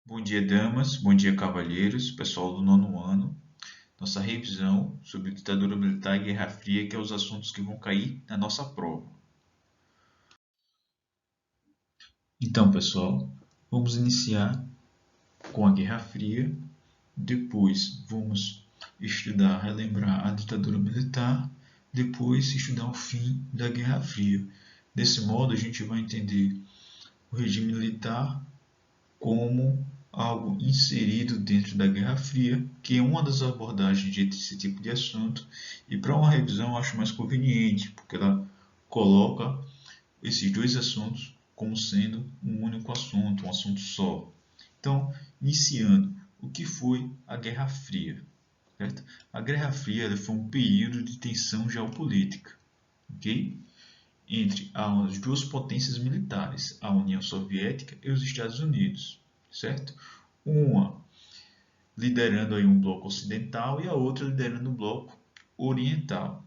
Bom dia, damas, bom dia, cavalheiros, pessoal do nono ano. Nossa revisão sobre ditadura militar e Guerra Fria, que é os assuntos que vão cair na nossa prova. Então, pessoal, vamos iniciar com a Guerra Fria. Depois vamos estudar, relembrar a ditadura militar. Depois estudar o fim da Guerra Fria. Desse modo, a gente vai entender o regime militar como algo inserido dentro da Guerra Fria, que é uma das abordagens desse tipo de assunto, e para uma revisão eu acho mais conveniente, porque ela coloca esses dois assuntos como sendo um único assunto, um assunto só. Então, iniciando, o que foi a Guerra Fria? Certo? A Guerra Fria foi um período de tensão geopolítica, ok? Entre as duas potências militares, a União Soviética e os Estados Unidos, certo? Uma liderando aí um bloco ocidental e a outra liderando um bloco oriental.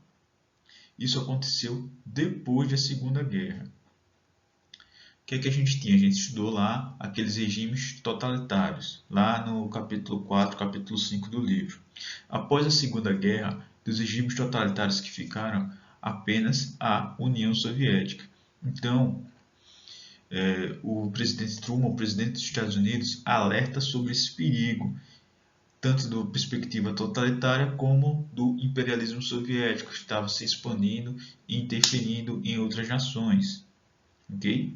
Isso aconteceu depois da Segunda Guerra. O que é que a gente tinha? A gente estudou lá aqueles regimes totalitários, lá no capítulo 4, capítulo 5 do livro. Após a Segunda Guerra, dos regimes totalitários que ficaram, apenas a União Soviética. Então, o presidente Truman, o presidente dos Estados Unidos, alerta sobre esse perigo, tanto da perspectiva totalitária como do imperialismo soviético, que estava se expandindo e interferindo em outras nações. Ok?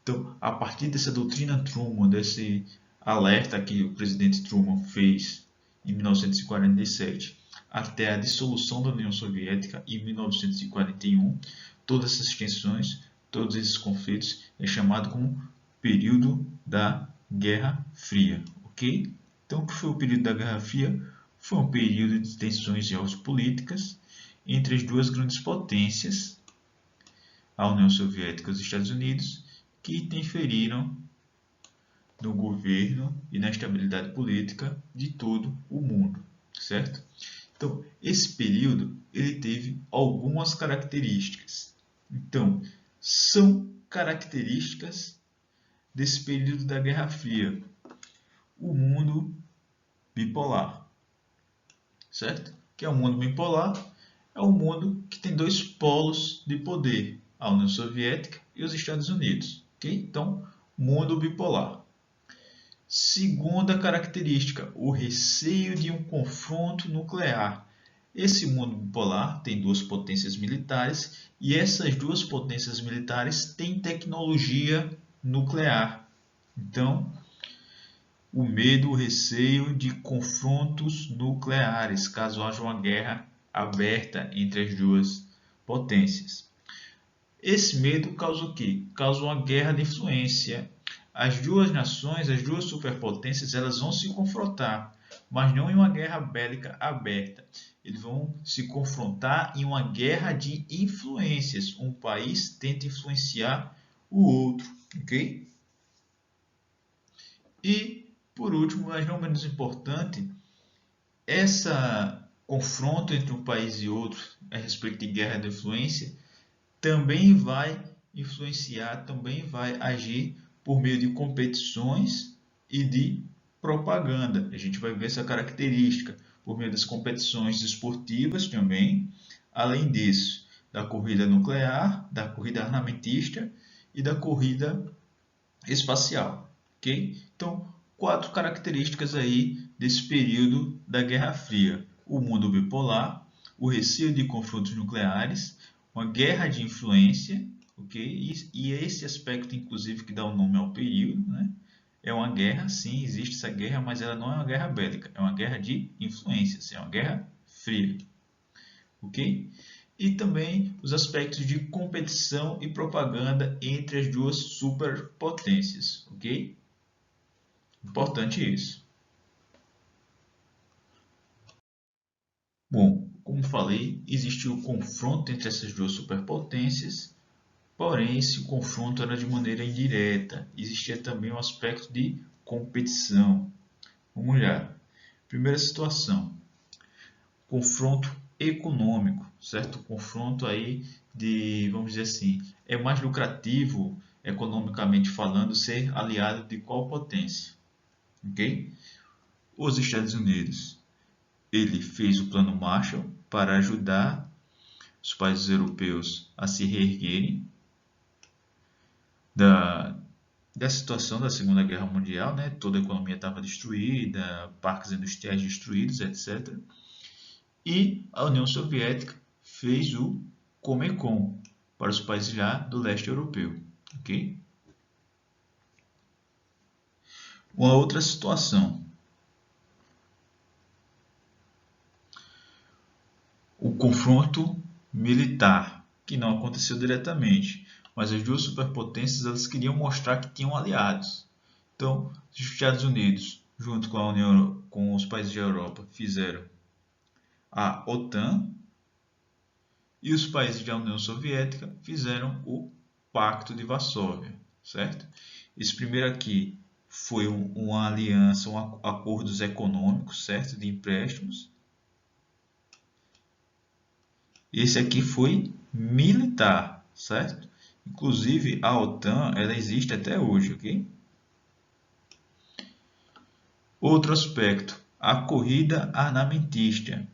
Então, a partir dessa doutrina Truman, desse alerta que o presidente Truman fez em 1947, até a dissolução da União Soviética em 1941, todas essas tensões, todos esses conflitos é chamado como período da Guerra Fria, ok? Então, o que foi o período da Guerra Fria? Foi um período de tensões geopolíticas entre as duas grandes potências, a União Soviética e os Estados Unidos, que interferiram no governo e na estabilidade política de todo o mundo, certo? Então, esse período ele teve algumas características. Então, são características desse período da Guerra Fria. O mundo bipolar, certo? Que é o mundo bipolar? É um mundo que tem dois polos de poder, a União Soviética e os Estados Unidos, ok? Então, mundo bipolar. Segunda característica, o receio de um confronto nuclear. Esse mundo bipolar tem duas potências militares e essas duas potências militares têm tecnologia nuclear. Então, o medo, o receio de confrontos nucleares, caso haja uma guerra aberta entre as duas potências. Esse medo causa o quê? Causa uma guerra de influência. As duas nações, as duas superpotências, elas vão se confrontar, mas não em uma guerra bélica aberta. Eles vão se confrontar em uma guerra de influências. Um país tenta influenciar o outro, ok? E, por último, mas não menos importante, esse confronto entre um país e outro a respeito de guerra de influência também vai influenciar, também vai agir por meio de competições e de propaganda. A gente vai ver essa característica por meio das competições esportivas também, além disso, da corrida nuclear, da corrida armamentista e da corrida espacial, ok? Então, quatro características aí desse período da Guerra Fria: o mundo bipolar, o receio de confrontos nucleares, uma guerra de influência, ok? E esse aspecto, inclusive, que dá o nome ao período, né? É uma guerra, sim, existe essa guerra, mas ela não é uma guerra bélica, é uma guerra de influências, é uma guerra fria, ok? E também os aspectos de competição e propaganda entre as duas superpotências, ok? Importante isso. Bom, como falei, existiu o confronto entre essas duas superpotências, porém esse confronto era de maneira indireta. Existia também um aspecto de competição. Vamos olhar. Primeira situação, confronto econômico, certo? Confronto aí de, vamos dizer assim, é mais lucrativo economicamente falando ser aliado de qual potência? ok? Os Estados Unidos, ele fez o Plano Marshall para ajudar os países europeus a se reerguerem da situação da Segunda Guerra Mundial, né? Toda a economia estava destruída, parques industriais destruídos, etc. E a União Soviética fez o Comecon para os países já do leste europeu, ok? Uma outra situação, o confronto militar, que não aconteceu diretamente, mas as duas superpotências elas queriam mostrar que tinham aliados. Então, os Estados Unidos, junto com a União, com os países da Europa, fizeram a OTAN e os países da União Soviética fizeram o Pacto de Varsóvia, certo? Esse primeiro aqui foi uma aliança, acordos econômicos, certo, de empréstimos. Esse aqui foi militar, certo? Inclusive a OTAN, ela existe até hoje, ok? Outro aspecto, a corrida armamentista.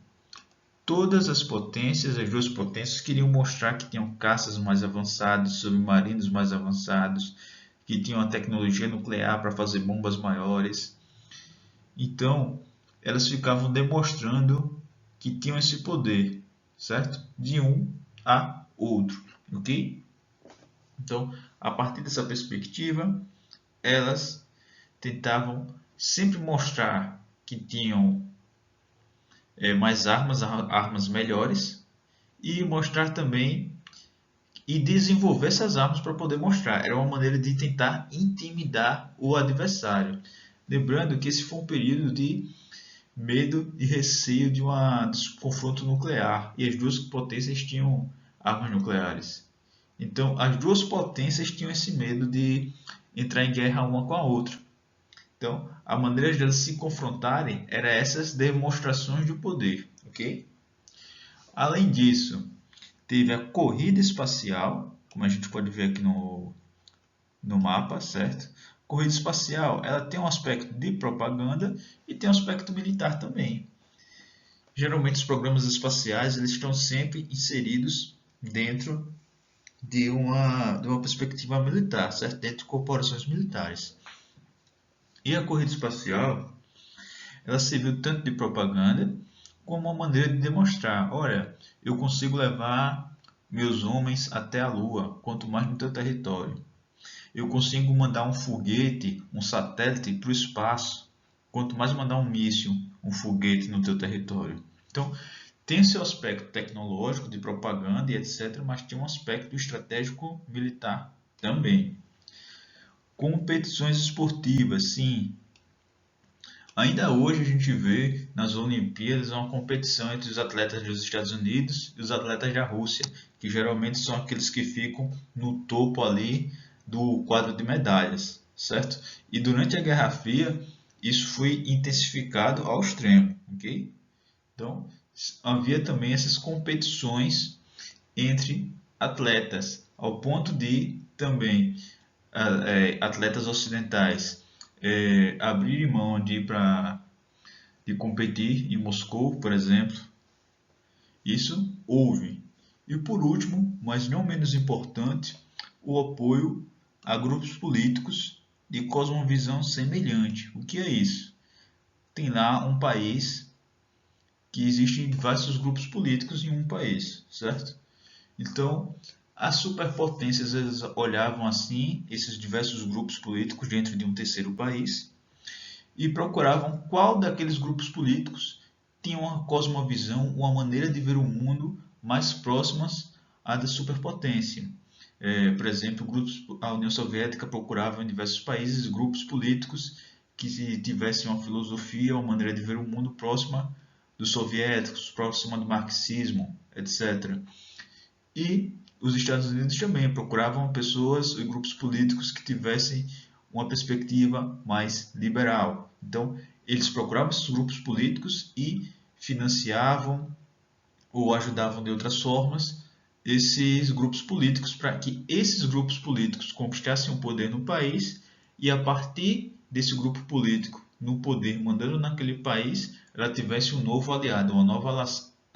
Todas as potências, as duas potências, queriam mostrar que tinham caças mais avançados, submarinos mais avançados, que tinham a tecnologia nuclear para fazer bombas maiores. Então, elas ficavam demonstrando que tinham esse poder, certo? De um a outro, ok? Então, a partir dessa perspectiva, elas tentavam sempre mostrar que tinham mais armas, armas melhores, e mostrar também e desenvolver essas armas para poder mostrar. Era uma maneira de tentar intimidar o adversário. Lembrando que esse foi um período de medo e receio de um confronto nuclear, e as duas potências tinham armas nucleares. Então, as duas potências tinham esse medo de entrar em guerra uma com a outra. Então, a maneira de elas se confrontarem era essas demonstrações de poder, ok? Além disso, teve a corrida espacial, como a gente pode ver aqui no mapa, certo? Corrida espacial, ela tem um aspecto de propaganda e tem um aspecto militar também. Geralmente os programas espaciais eles estão sempre inseridos dentro de uma perspectiva militar, certo? Dentro de corporações militares. E a corrida espacial, ela serviu tanto de propaganda como uma maneira de demonstrar, olha, eu consigo levar meus homens até a Lua, quanto mais no teu território. Eu consigo mandar um foguete, um satélite para o espaço, quanto mais mandar um míssil, um foguete no teu território. Então, tem seu aspecto tecnológico, de propaganda e etc., mas tem um aspecto estratégico militar também. Competições esportivas, sim. Ainda hoje a gente vê nas Olimpíadas uma competição entre os atletas dos Estados Unidos e os atletas da Rússia, que geralmente são aqueles que ficam no topo ali do quadro de medalhas, certo? E durante a Guerra Fria isso foi intensificado ao extremo, ok? Então havia também essas competições entre atletas, ao ponto de também atletas ocidentais abrirem mão de competir em Moscou, por exemplo. Isso houve. E por último, mas não menos importante, o apoio a grupos políticos de cosmovisão semelhante. O que é isso? Tem lá um país que existem diversos grupos políticos em um país, certo? Então, as superpotências eles olhavam assim esses diversos grupos políticos dentro de um terceiro país e procuravam qual daqueles grupos políticos tinha uma cosmovisão, uma maneira de ver o mundo mais próximas à da superpotência. Por exemplo, a União Soviética procurava em diversos países grupos políticos que tivessem uma filosofia, uma maneira de ver o mundo próxima dos soviéticos, próxima do marxismo, etc. E os Estados Unidos também procuravam pessoas e grupos políticos que tivessem uma perspectiva mais liberal. Então, eles procuravam esses grupos políticos e financiavam ou ajudavam de outras formas esses grupos políticos para que esses grupos políticos conquistassem o poder no país e a partir desse grupo político no poder, mandando naquele país, ela tivesse um novo aliado, uma nova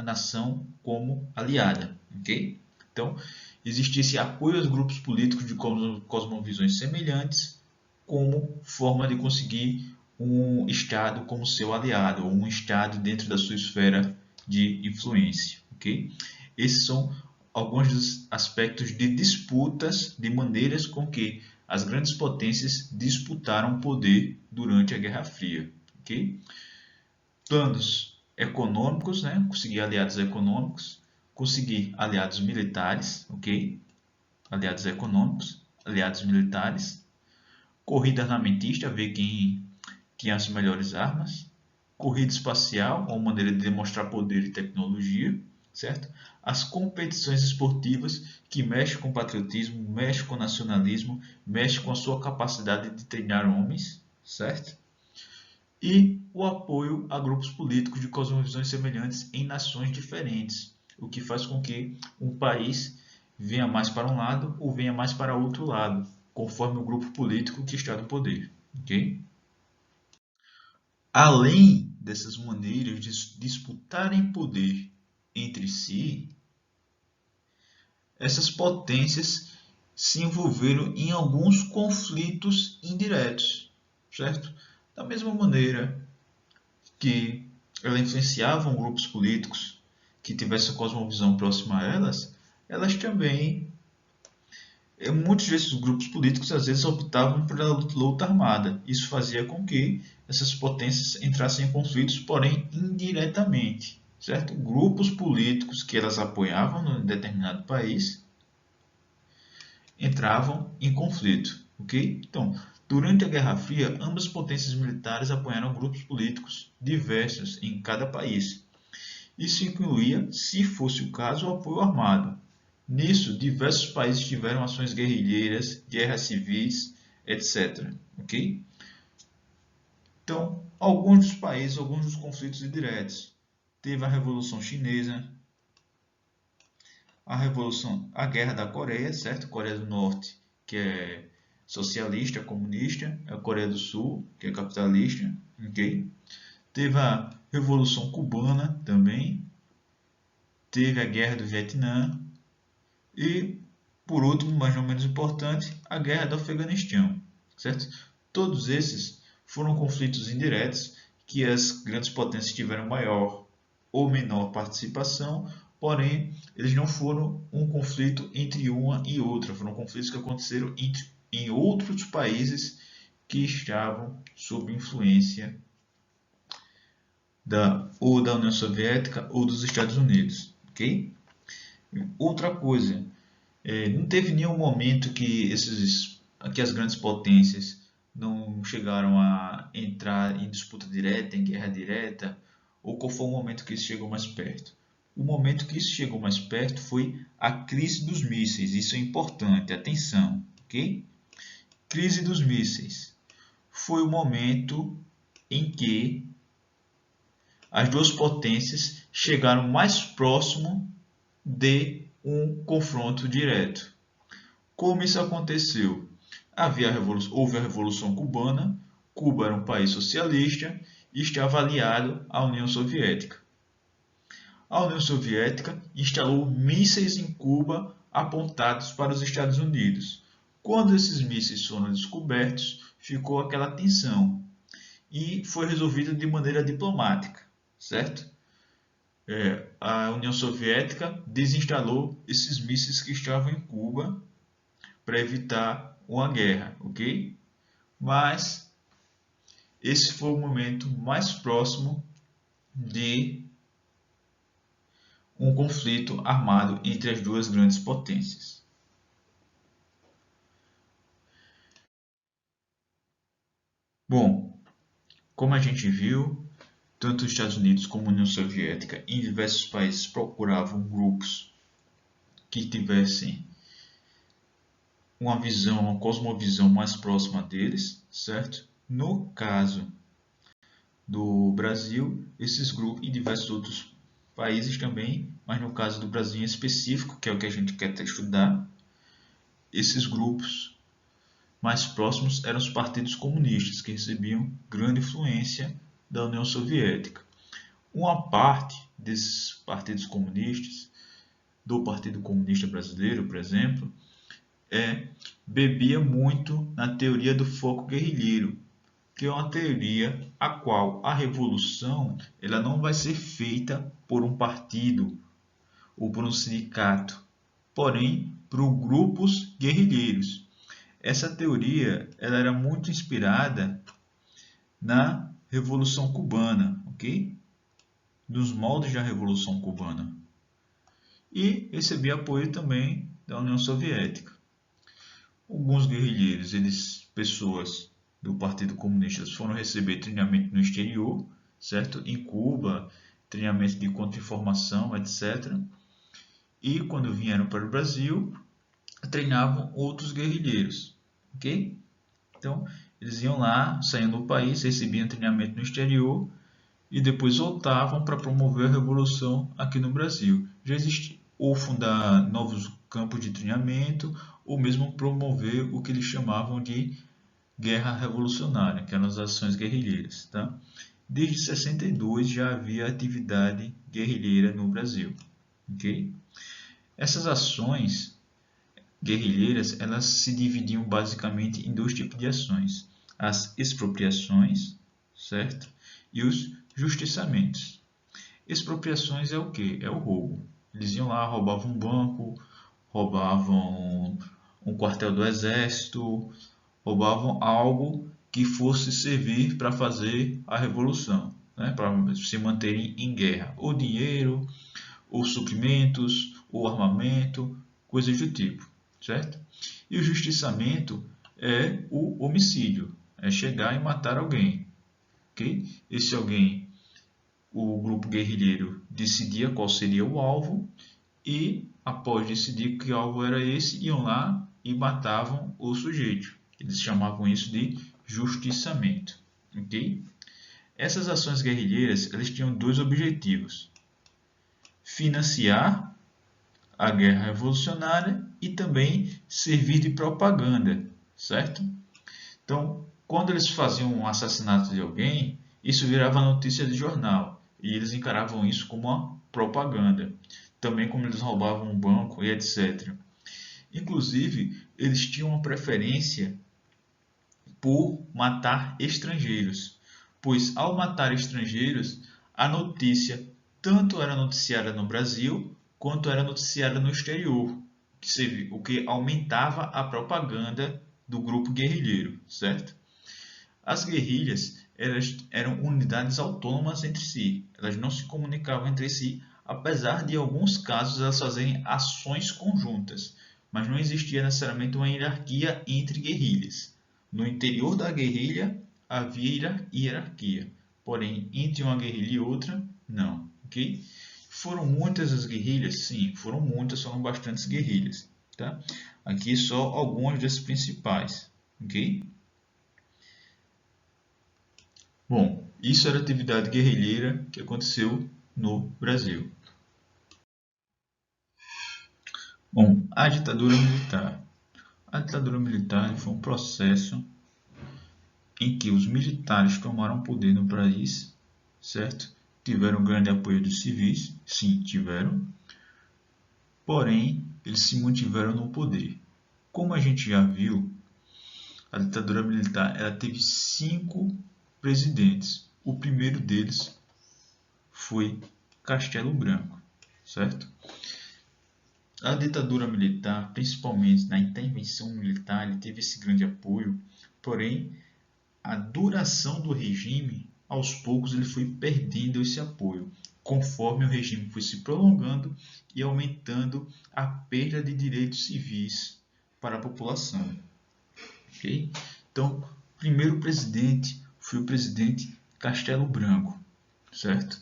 nação como aliada, ok? Então, existia esse apoio aos grupos políticos de cosmovisões semelhantes como forma de conseguir um Estado como seu aliado, ou um Estado dentro da sua esfera de influência, ok? Esses são alguns dos aspectos de disputas, de maneiras com que as grandes potências disputaram poder durante a Guerra Fria, ok? Planos econômicos, né? Conseguir aliados econômicos, conseguir aliados militares, ok? Aliados econômicos, aliados militares, corrida armamentista, ver quem tinha as melhores armas, corrida espacial, uma maneira de demonstrar poder e tecnologia, certo? As competições esportivas que mexem com o patriotismo, mexem com o nacionalismo, mexem com a sua capacidade de treinar homens, certo? E o apoio a grupos políticos de cosmovisões semelhantes em nações diferentes, o que faz com que um país venha mais para um lado ou venha mais para outro lado, conforme o grupo político que está no poder, ok? Além dessas maneiras de disputarem poder entre si, essas potências se envolveram em alguns conflitos indiretos, certo? Da mesma maneira que elas influenciavam grupos políticos que tivessem cosmovisão próxima a elas, elas também, muitos desses grupos políticos às vezes optavam pela luta armada. Isso fazia com que essas potências entrassem em conflitos, porém indiretamente, certo? Grupos políticos que elas apoiavam em determinado país entravam em conflito, ok? Então, durante a Guerra Fria, ambas potências militares apoiaram grupos políticos diversos em cada país. Isso incluía, se fosse o caso, o apoio armado. Nisso, diversos países tiveram ações guerrilheiras, guerras civis, etc. Ok? Então, alguns dos países, alguns dos conflitos indiretos. Teve a Revolução Chinesa, a Guerra da Coreia, certo? Coreia do Norte, que é socialista, comunista, a Coreia do Sul, que é capitalista, ok? Teve a Revolução Cubana também, teve a Guerra do Vietnã e, por último, mas não menos importante, a Guerra do Afeganistão, certo? Todos esses foram conflitos indiretos que as grandes potências tiveram maior ou menor participação, porém, eles não foram um conflito entre uma e outra, foram conflitos que aconteceram em outros países que estavam sob influência ou da União Soviética ou dos Estados Unidos, ok? Outra coisa, não teve nenhum momento que as grandes potências não chegaram a entrar em disputa direta, em guerra direta, ou qual foi o momento que isso chegou mais perto? O momento que isso chegou mais perto foi a crise dos mísseis. Isso é importante, atenção, ok? Crise dos mísseis. Foi o momento em que as duas potências chegaram mais próximo de um confronto direto. Como isso aconteceu? Houve a Revolução Cubana, Cuba era um país socialista e estava aliado à União Soviética. A União Soviética instalou mísseis em Cuba apontados para os Estados Unidos. Quando esses mísseis foram descobertos, ficou aquela tensão e foi resolvido de maneira diplomática, certo? A União Soviética desinstalou esses mísseis que estavam em Cuba para evitar uma guerra, ok? Mas esse foi o momento mais próximo de um conflito armado entre as duas grandes potências. Bom, como a gente viu, tanto os Estados Unidos como a União Soviética em diversos países procuravam grupos que tivessem uma visão, uma cosmovisão mais próxima deles, certo? No caso do Brasil, esses grupos e diversos outros países também, mas no caso do Brasil em específico, que é o que a gente quer estudar, esses grupos mais próximos eram os partidos comunistas, que recebiam grande influência da União Soviética. Uma parte desses partidos comunistas, do Partido Comunista Brasileiro, por exemplo, bebia muito na teoria do foco guerrilheiro, que é uma teoria a qual a revolução ela não vai ser feita por um partido ou por um sindicato, porém por grupos guerrilheiros. Essa teoria ela era muito inspirada na Revolução Cubana, ok? Dos moldes da Revolução Cubana. E recebia apoio também da União Soviética. Alguns guerrilheiros, pessoas do Partido Comunista, foram receber treinamento no exterior, certo? Em Cuba, treinamento de contra-informação, etc. E quando vieram para o Brasil, treinavam outros guerrilheiros, ok? Então, eles iam lá, saíam do país, recebiam treinamento no exterior e depois voltavam para promover a revolução aqui no Brasil. Já existe ou fundar novos campos de treinamento, ou mesmo promover o que eles chamavam de guerra revolucionária, que eram as ações guerrilheiras. Tá? Desde 62 já havia atividade guerrilheira no Brasil. Okay? Essas ações guerrilheiras elas se dividiam basicamente em dois tipos de ações: as expropriações, certo? E os justiçamentos. Expropriações é o que? É o roubo. Eles iam lá, roubavam um banco, roubavam um quartel do exército, roubavam algo que fosse servir para fazer a revolução, né? Para se manterem em guerra. Ou dinheiro, ou suprimentos, ou armamento, coisas do tipo, certo? E o justiçamento é o homicídio, é chegar e matar alguém, ok? Esse alguém, o grupo guerrilheiro decidia qual seria o alvo e, após decidir que alvo era esse, iam lá e matavam o sujeito. Eles chamavam isso de justiçamento. Okay? Essas ações guerrilheiras elas tinham dois objetivos: financiar a guerra revolucionária e também servir de propaganda, certo? Então, quando eles faziam um assassinato de alguém, isso virava notícia de jornal e eles encaravam isso como uma propaganda. Também como eles roubavam um banco e etc. Inclusive, eles tinham uma preferência por matar estrangeiros, pois ao matar estrangeiros, a notícia tanto era noticiada no Brasil quanto era noticiada no exterior, o que aumentava a propaganda do grupo guerrilheiro, certo? As guerrilhas eram unidades autônomas entre si, elas não se comunicavam entre si, apesar de em alguns casos elas fazerem ações conjuntas, mas não existia necessariamente uma hierarquia entre guerrilhas. No interior da guerrilha havia hierarquia, porém entre uma guerrilha e outra, não. Okay? Foram muitas as guerrilhas? Sim, foram muitas, foram bastantes guerrilhas. Tá? Aqui só algumas das principais. Okay? Bom, isso era a atividade guerrilheira que aconteceu no Brasil. Bom, a ditadura militar. A ditadura militar foi um processo em que os militares tomaram poder no país, certo? Tiveram grande apoio dos civis, sim, tiveram. Porém, eles se mantiveram no poder. Como a gente já viu, a ditadura militar ela teve 5 presidentes. O primeiro deles foi Castelo Branco, certo? A ditadura militar, principalmente na intervenção militar, ele teve esse grande apoio, porém, a duração do regime, aos poucos, ele foi perdendo esse apoio, conforme o regime foi se prolongando e aumentando a perda de direitos civis para a população. Okay? Então, o primeiro presidente foi o presidente Castelo Branco, certo?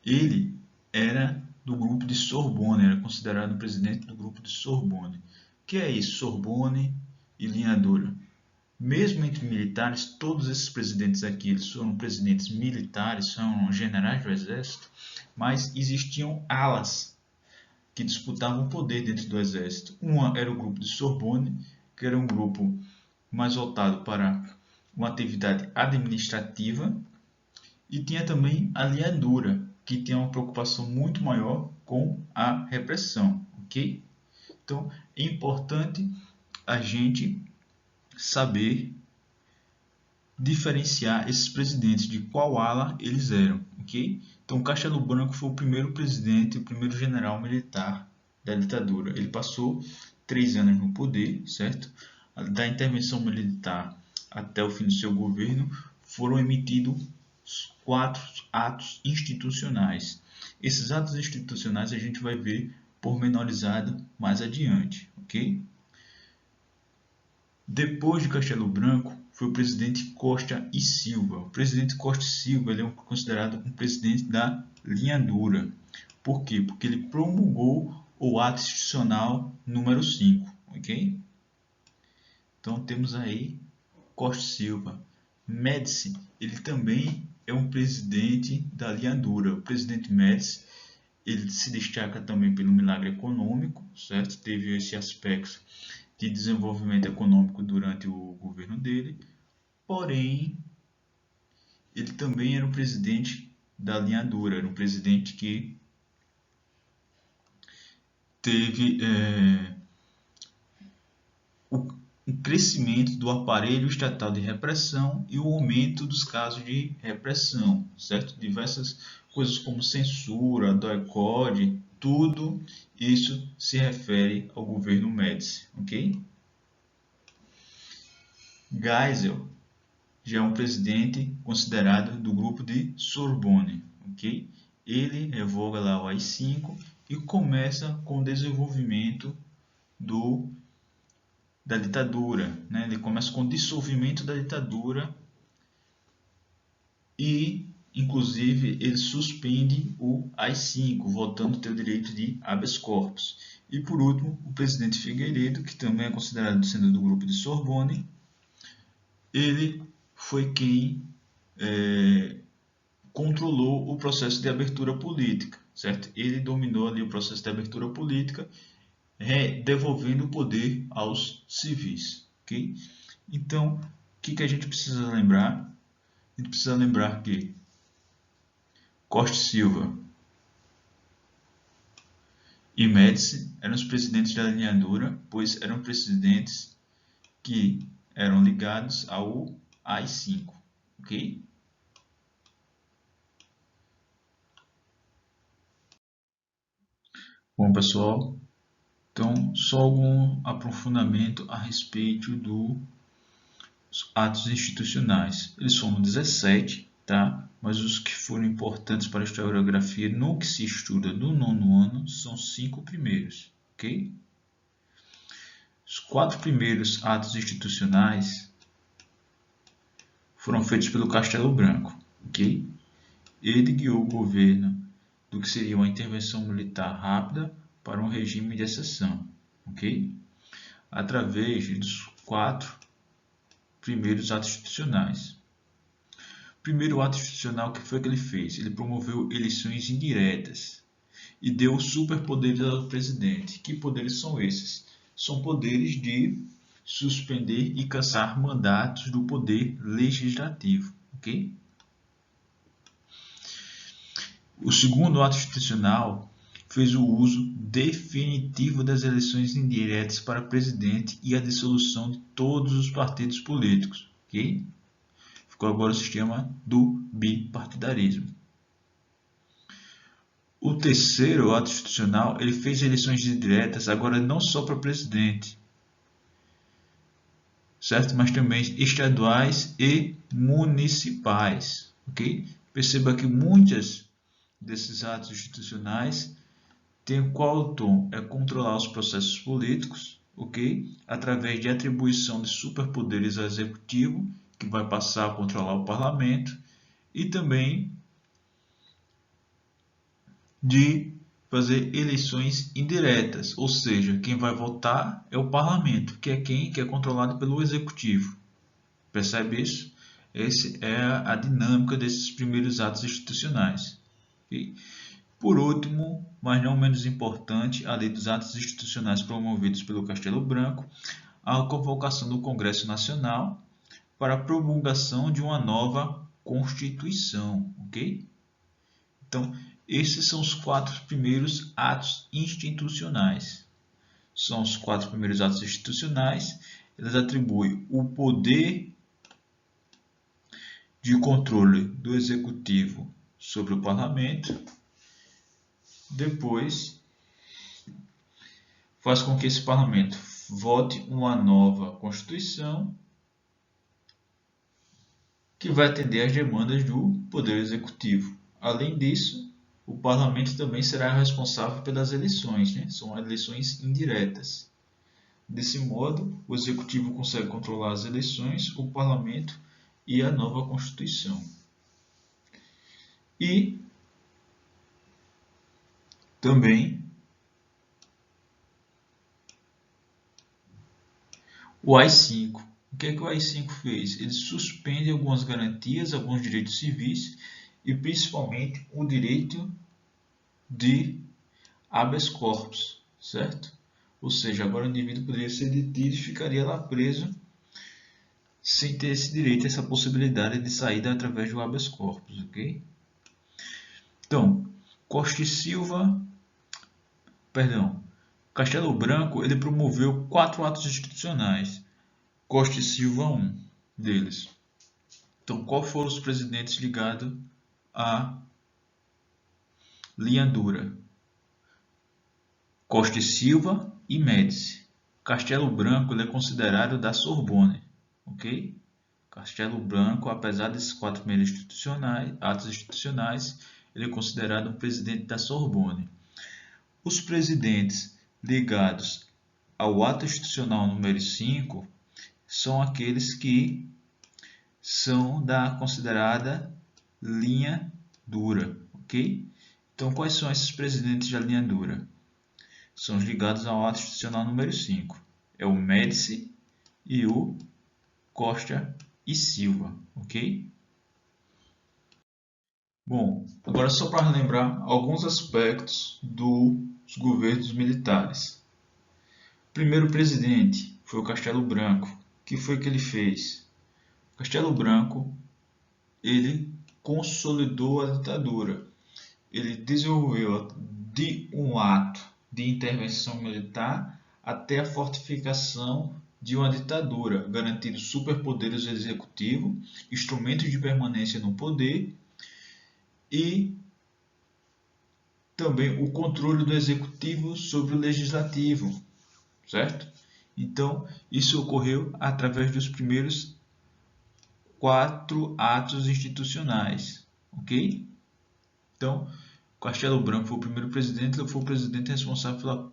Ele era do grupo de Sorbonne, era considerado o presidente do grupo de Sorbonne. O que é isso? Sorbonne e linha dura. Mesmo entre militares, todos esses presidentes aqui eles foram presidentes militares, são generais do exército, mas existiam alas que disputavam o poder dentro do exército. Uma era o grupo de Sorbonne, que era um grupo mais voltado para uma atividade administrativa, e tinha também a linha dura, que tinha uma preocupação muito maior com a repressão, ok? Então, é importante a gente saber diferenciar esses presidentes, de qual ala eles eram, ok? Então, Castelo Branco foi o primeiro presidente, o primeiro general militar da ditadura. Ele passou 3 anos no poder, certo? Da intervenção militar até o fim do seu governo, foram emitidos 4 atos institucionais. Esses atos institucionais a gente vai ver pormenorizado mais adiante, ok? Depois de Castelo Branco, foi o presidente Costa e Silva. O presidente Costa e Silva ele é considerado um presidente da linha dura. Por quê? Porque ele promulgou o ato institucional número 5, ok? Então temos aí Costa e Silva. Médici, ele também é um presidente da linha dura. O presidente Médici, ele se destaca também pelo milagre econômico, certo? Teve esse aspecto de desenvolvimento econômico durante o governo dele, porém, ele também era um presidente da linha dura, era um presidente que teve um crescimento do aparelho estatal de repressão e o aumento dos casos de repressão, certo? Diversas coisas como censura, doicode, tudo isso se refere ao governo Médici, ok? Geisel já é um presidente considerado do grupo de Sorbonne, ok? Ele revoga lá o AI-5 e começa com o desenvolvimento da ditadura, né? Ele começa com o dissolvimento da ditadura e, inclusive, ele suspende o AI-5, voltando a ter o direito de habeas corpus. E, por último, o presidente Figueiredo, que também é considerado sendo do grupo de Sorbonne, ele foi quem controlou o processo de abertura política, certo? Ele dominou ali o processo de abertura política, devolvendo o poder aos civis, ok? Então, o que a gente precisa lembrar? A gente precisa lembrar que Costa e Silva e Médici eram os presidentes da linha dura, pois eram presidentes que eram ligados ao AI-5, ok? Bom, pessoal, então só algum aprofundamento a respeito dos atos institucionais. Eles foram 17, tá? Mas os que foram importantes para a historiografia no que se estuda do 9º ano são 5 primeiros, ok? Os 4 primeiros atos institucionais foram feitos pelo Castelo Branco, ok? Ele guiou o governo do que seria uma intervenção militar rápida para um regime de exceção, ok? Através dos 4 primeiros atos institucionais. O primeiro ato institucional, que foi que ele fez? Ele promoveu eleições indiretas e deu superpoderes ao presidente. Que poderes são esses? São poderes de suspender e cassar mandatos do poder legislativo, ok? O segundo ato institucional fez o uso definitivo das eleições indiretas para presidente e a dissolução de todos os partidos políticos, ok? Ficou agora o sistema do bipartidarismo. O terceiro ato institucional, ele fez eleições diretas agora não só para presidente, certo? Mas também estaduais e municipais, ok? Perceba que muitas desses atos institucionais têm qual tom? É controlar os processos políticos, ok? Através de atribuição de superpoderes ao executivo, que vai passar a controlar o parlamento, e também de fazer eleições indiretas, ou seja, quem vai votar é o parlamento, que é controlado pelo executivo. Percebe isso? Essa é a dinâmica desses primeiros atos institucionais. Okay? Por último, mas não menos importante, além dos atos institucionais promovidos pelo Castelo Branco, a convocação do Congresso Nacional para a promulgação de uma nova Constituição, ok? Então, esses são os 4 primeiros atos institucionais. São os 4 primeiros atos institucionais. Eles atribuem o poder de controle do Executivo sobre o Parlamento. Depois, faz com que esse Parlamento vote uma nova Constituição que vai atender às demandas do Poder Executivo. Além disso, o Parlamento também será responsável pelas eleições, né? São eleições indiretas. Desse modo, o Executivo consegue controlar as eleições, o Parlamento e a nova Constituição. E também o AI-5. O que é que o AI-5 fez? Ele suspende algumas garantias, alguns direitos civis e principalmente o direito de habeas corpus, certo? Ou seja, agora o indivíduo poderia ser detido e ficaria lá preso sem ter esse direito, essa possibilidade de saída através do habeas corpus, ok? Então, Castelo Branco, ele promoveu 4 atos institucionais. Costa e Silva, um deles. Então, qual foram os presidentes ligados à linha dura? Costa e Silva e Médici. Castelo Branco ele é considerado da Sorbonne, ok? Castelo Branco, apesar desses 4 primeiros atos institucionais, ele é considerado um presidente da Sorbonne. Os presidentes ligados ao ato institucional número 5 são aqueles que são da considerada linha dura, ok? Então, quais são esses presidentes da linha dura? São os ligados ao ato institucional número 5. É o Médici e o Costa e Silva, ok? Bom, agora só para relembrar alguns aspectos dos governos militares. O primeiro presidente foi o Castelo Branco. O que foi que ele fez? O Castelo Branco, ele consolidou a ditadura. Ele desenvolveu de um ato de intervenção militar até a fortificação de uma ditadura, garantindo superpoderes ao executivo, instrumentos de permanência no poder e também o controle do executivo sobre o legislativo, certo? Então, isso ocorreu através dos primeiros 4 atos institucionais, ok? Então, Castelo Branco foi o primeiro presidente, ele foi o presidente responsável pela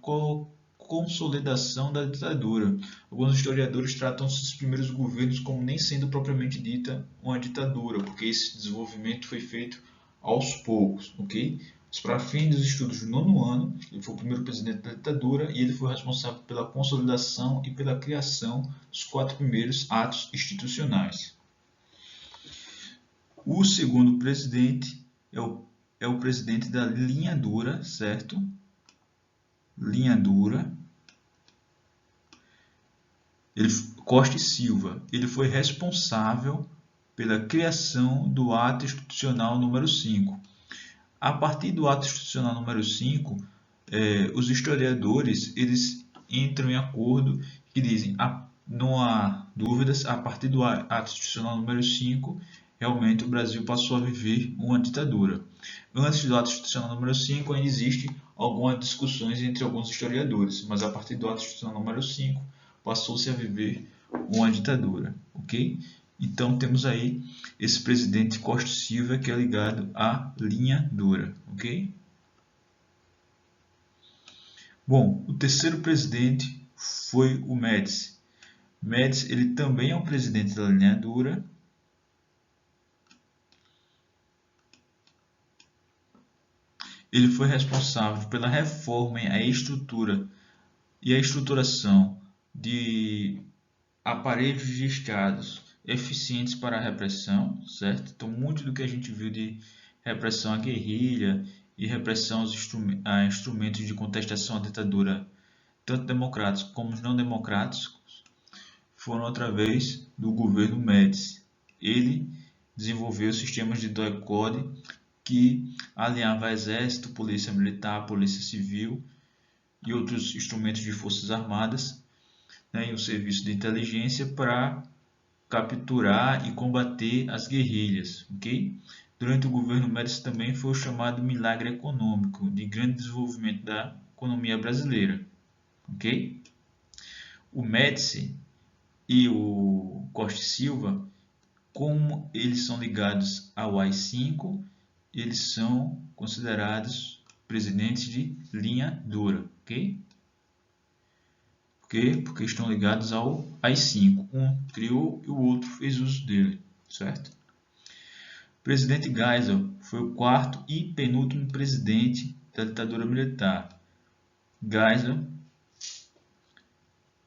consolidação da ditadura. Alguns historiadores tratam esses primeiros governos como nem sendo propriamente dita uma ditadura, porque esse desenvolvimento foi feito aos poucos, ok? Mas para fim dos estudos do 9º ano, ele foi o primeiro presidente da ditadura e ele foi responsável pela consolidação e pela criação dos 4 primeiros atos institucionais. O segundo presidente é o presidente da linha dura, certo? Linha dura. Costa e Silva. Ele foi responsável pela criação do ato institucional número 5. A partir do ato institucional número 5, os historiadores eles entram em acordo que dizem, não há dúvidas, a partir do ato institucional número 5, realmente o Brasil passou a viver uma ditadura. Antes do ato institucional número 5 ainda existe algumas discussões entre alguns historiadores, mas a partir do ato institucional número 5 passou-se a viver uma ditadura, ok? Então temos aí esse presidente Costa e Silva que é ligado à linha dura, ok? Bom, o terceiro presidente foi o Médici. Médici ele também é um presidente da linha dura. Ele foi responsável pela reforma e a estruturação de aparelhos de estados eficientes para a repressão, certo? Então, muito do que a gente viu de repressão à guerrilha e repressão a instrumentos de contestação à ditadura, tanto democráticos como não democráticos, foram através do governo Médici. Ele desenvolveu sistemas de decode que alinhava exército, polícia militar, polícia civil e outros instrumentos de forças armadas, né, e o serviço de inteligência para capturar e combater as guerrilhas, ok? Durante o governo Médici também foi o chamado milagre econômico de grande desenvolvimento da economia brasileira, ok? O Médici e o Costa e Silva, como eles são ligados ao AI-5, eles são considerados presidentes de linha dura, ok? Por quê? Porque estão ligados ao AI-5. Um criou e o outro fez uso dele, certo? O presidente Geisel foi o quarto e penúltimo presidente da ditadura militar. Geisel,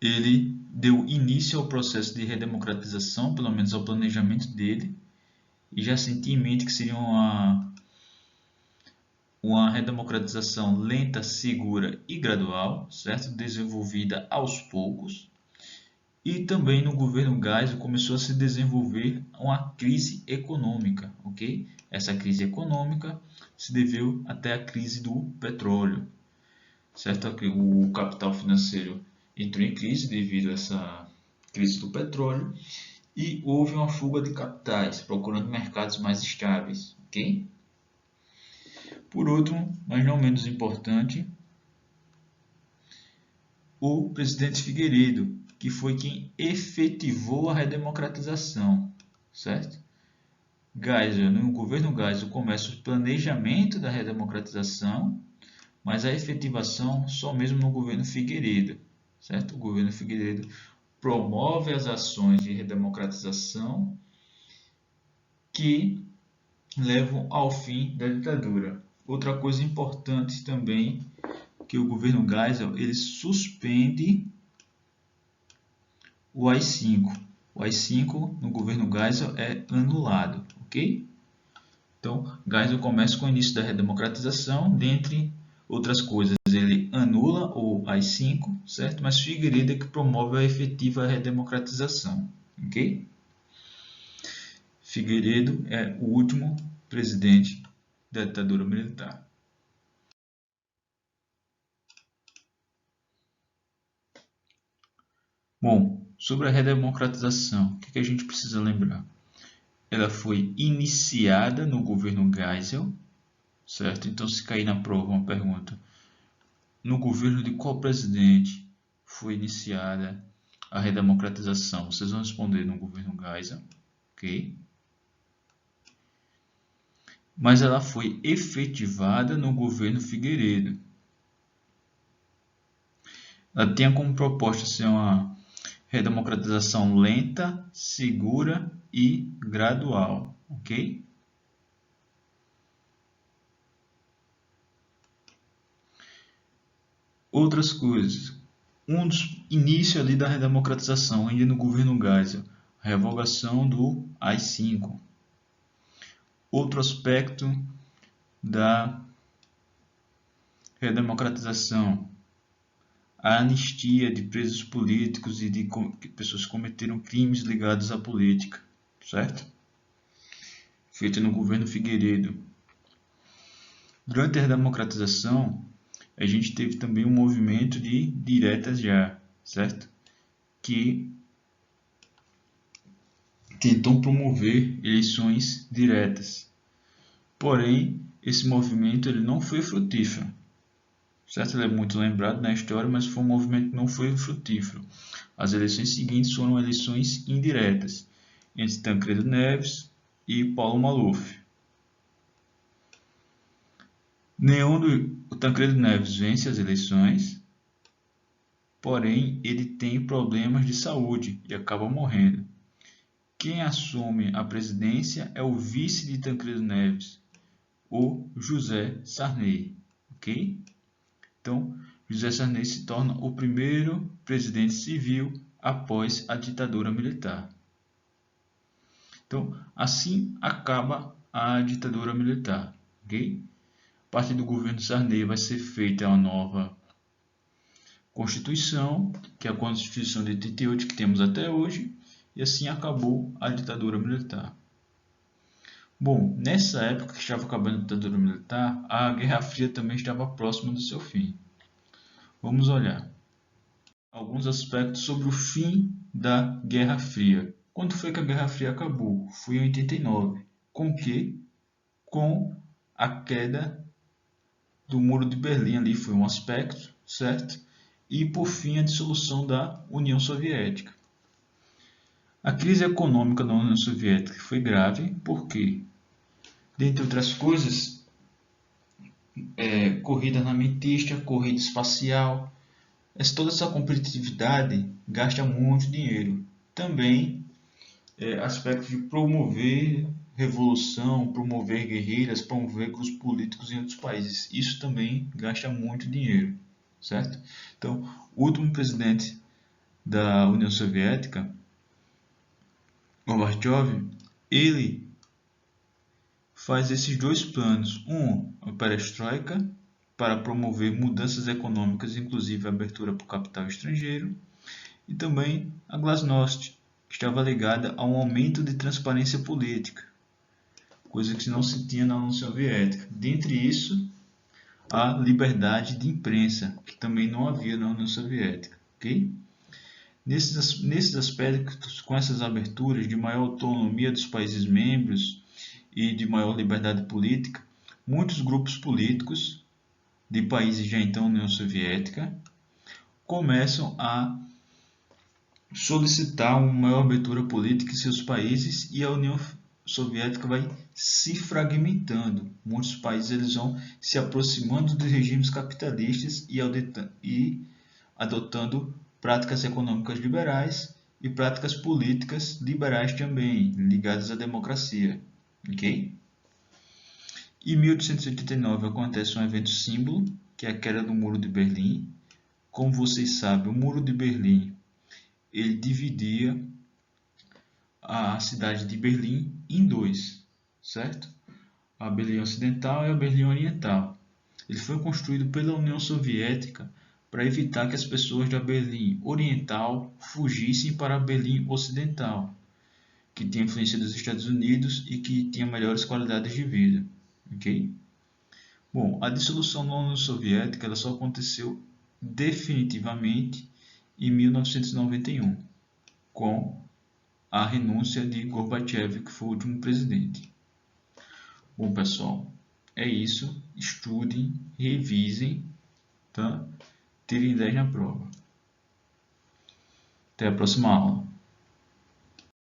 ele deu início ao processo de redemocratização, pelo menos ao planejamento dele, e já sentia em mente que seria uma redemocratização lenta, segura e gradual, certo? Desenvolvida aos poucos. E também no governo Geisel começou a se desenvolver uma crise econômica, ok? Essa crise econômica se deveu até a crise do petróleo, certo? O capital financeiro entrou em crise devido a essa crise do petróleo e houve uma fuga de capitais, procurando mercados mais estáveis, ok? Por último, mas não menos importante, o presidente Figueiredo, que foi quem efetivou a redemocratização, certo? Geisel, no governo Geisel começa o planejamento da redemocratização, mas a efetivação só mesmo no governo Figueiredo, certo? O governo Figueiredo promove as ações de redemocratização que levam ao fim da ditadura. Outra coisa importante também que o governo Geisel ele suspende o AI-5. O AI-5 no governo Geisel é anulado, ok? Então, Geisel começa com o início da redemocratização, dentre outras coisas, ele anula o AI-5, certo? Mas Figueiredo é que promove a efetiva redemocratização, ok? Figueiredo é o último presidente da ditadura militar. Bom, sobre a redemocratização, o que a gente precisa lembrar? Ela foi iniciada no governo Geisel, certo? Então, se cair na prova uma pergunta, no governo de qual presidente foi iniciada a redemocratização? Vocês vão responder no governo Geisel, ok? Mas ela foi efetivada no governo Figueiredo. Ela tinha como proposta ser uma redemocratização lenta, segura e gradual, ok? Outras coisas. Um dos inícios ali da redemocratização, ainda no governo Geisel, a revogação do AI-5. Outro aspecto da redemocratização, a anistia de presos políticos e de pessoas que cometeram crimes ligados à política, certo? Feita no governo Figueiredo. Durante a redemocratização, a gente teve também um movimento de diretas já, certo? Que tentou promover eleições diretas. Porém, esse movimento ele não foi frutífero, certo? Ele é muito lembrado na história, mas foi um movimento que não foi frutífero. As eleições seguintes foram eleições indiretas, entre Tancredo Neves e Paulo Maluf. O Tancredo Neves vence as eleições, porém ele tem problemas de saúde e acaba morrendo. Quem assume a presidência é o vice de Tancredo Neves, o José Sarney, ok? Então, José Sarney se torna o primeiro presidente civil após a ditadura militar. Então, assim acaba a ditadura militar, ok? A partir do governo Sarney vai ser feita uma nova Constituição, que é a Constituição de 88 que temos até hoje, e assim acabou a ditadura militar. Bom, nessa época que estava acabando a ditadura militar, a Guerra Fria também estava próxima do seu fim. Vamos olhar alguns aspectos sobre o fim da Guerra Fria. Quando foi que a Guerra Fria acabou? Foi em 89. Com o quê? Com a queda do Muro de Berlim, ali foi um aspecto, certo? E por fim a dissolução da União Soviética. A crise econômica da União Soviética foi grave porque, dentre outras coisas, corrida armamentista, corrida espacial, toda essa competitividade gasta muito dinheiro. Também aspectos de promover revolução, promover guerrilhas, promover grupos políticos em outros países. Isso também gasta muito dinheiro, certo? Então, o último presidente da União Soviética, Gorbachev, ele faz esses dois planos. A perestroika, para promover mudanças econômicas, inclusive a abertura para o capital estrangeiro, e também a glasnost, que estava ligada a um aumento de transparência política, coisa que não se tinha na União Soviética. Dentre isso, a liberdade de imprensa, que também não havia na União Soviética. Okay? Nesses aspectos, com essas aberturas de maior autonomia dos países membros e de maior liberdade política, muitos grupos políticos de países já então União Soviética começam a solicitar uma maior abertura política em seus países e a União Soviética vai se fragmentando. Muitos países eles vão se aproximando de regimes capitalistas e adotando práticas econômicas liberais e práticas políticas liberais também, ligadas à democracia. Ok? Em 1889 acontece um evento símbolo, que é a queda do Muro de Berlim. Como vocês sabem, o Muro de Berlim ele dividia a cidade de Berlim em dois, certo? A Berlim Ocidental e a Berlim Oriental. Ele foi construído pela União Soviética para evitar que as pessoas da Berlim Oriental fugissem para a Berlim Ocidental, que tinha influência dos Estados Unidos e que tinha melhores qualidades de vida. Okay? Bom, a dissolução da União Soviética ela só aconteceu definitivamente em 1991, com a renúncia de Gorbachev, que foi o último presidente. Bom, pessoal, é isso. Estudem, revisem, tá? Tirem 10 na prova. Até a próxima aula.